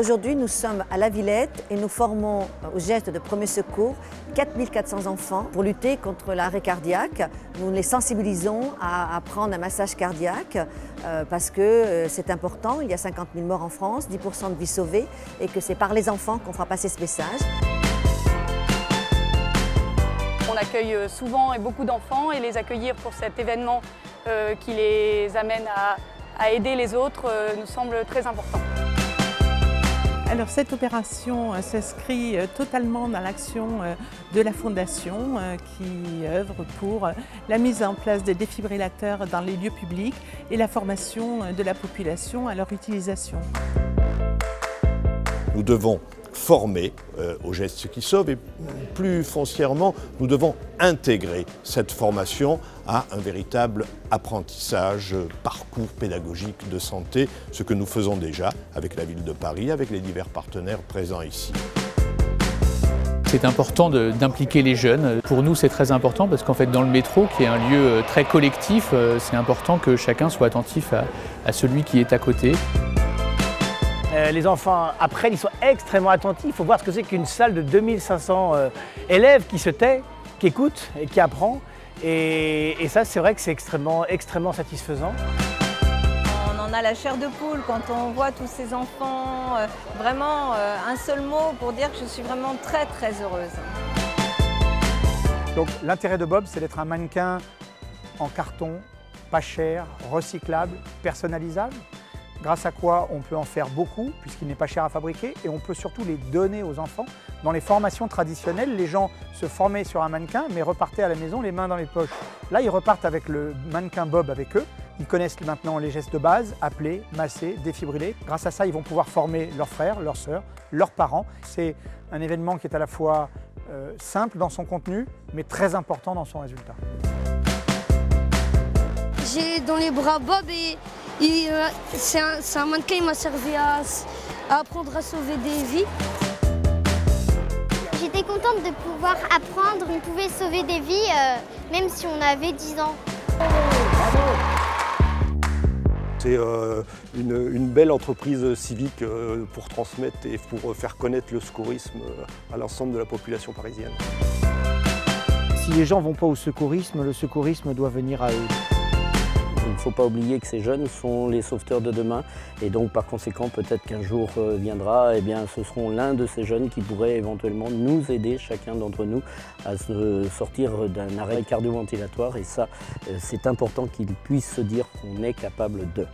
Aujourd'hui, nous sommes à La Villette et nous formons aux gestes de premier secours 4400 enfants pour lutter contre l'arrêt cardiaque. Nous les sensibilisons à prendre un massage cardiaque parce que c'est important. Il y a 50 000 morts en France, 10% de vies sauvées et que c'est par les enfants qu'on fera passer ce message. On accueille souvent et beaucoup d'enfants et les accueillir pour cet événement qui les amène à aider les autres nous semble très important. Alors cette opération s'inscrit totalement dans l'action de la Fondation qui œuvre pour la mise en place des défibrillateurs dans les lieux publics et la formation de la population à leur utilisation. Nous devons former aux gestes qui sauvent et plus foncièrement, nous devons intégrer cette formation à un véritable apprentissage, parcours pédagogique de santé, ce que nous faisons déjà avec la ville de Paris, avec les divers partenaires présents ici. C'est important d'impliquer les jeunes. Pour nous, c'est très important parce qu'en fait, dans le métro, qui est un lieu très collectif, c'est important que chacun soit attentif à celui qui est à côté. Les enfants apprennent, ils sont extrêmement attentifs. Il faut voir ce que c'est qu'une salle de 2500 élèves qui se tait, qui écoute et qui apprend. Et ça, c'est vrai que c'est extrêmement satisfaisant. On en a la chair de poule quand on voit tous ces enfants. Vraiment, un seul mot pour dire que je suis vraiment très heureuse. Donc l'intérêt de Bob, c'est d'être un mannequin en carton, pas cher, recyclable, personnalisable. Grâce à quoi on peut en faire beaucoup, puisqu'il n'est pas cher à fabriquer, et on peut surtout les donner aux enfants. Dans les formations traditionnelles, les gens se formaient sur un mannequin, mais repartaient à la maison les mains dans les poches. Là, ils repartent avec le mannequin Bob avec eux. Ils connaissent maintenant les gestes de base, appeler, masser, défibriller. Grâce à ça, ils vont pouvoir former leurs frères, leurs sœurs, leurs parents. C'est un événement qui est à la fois simple dans son contenu, mais très important dans son résultat. J'ai dans les bras Bob et c'est un mannequin, il m'a servi à apprendre à sauver des vies. J'étais contente de pouvoir apprendre, on pouvait sauver des vies même si on avait 10 ans. C'est une belle entreprise civique pour transmettre et pour faire connaître le secourisme à l'ensemble de la population parisienne. Si les gens ne vont pas au secourisme, le secourisme doit venir à eux. Il ne faut pas oublier que ces jeunes sont les sauveteurs de demain et donc par conséquent peut-être qu'un jour viendra, eh bien, ce seront l'un de ces jeunes qui pourrait éventuellement nous aider, chacun d'entre nous, à se sortir d'un arrêt cardio-ventilatoire et ça c'est important qu'ils puissent se dire qu'on est capable d'eux.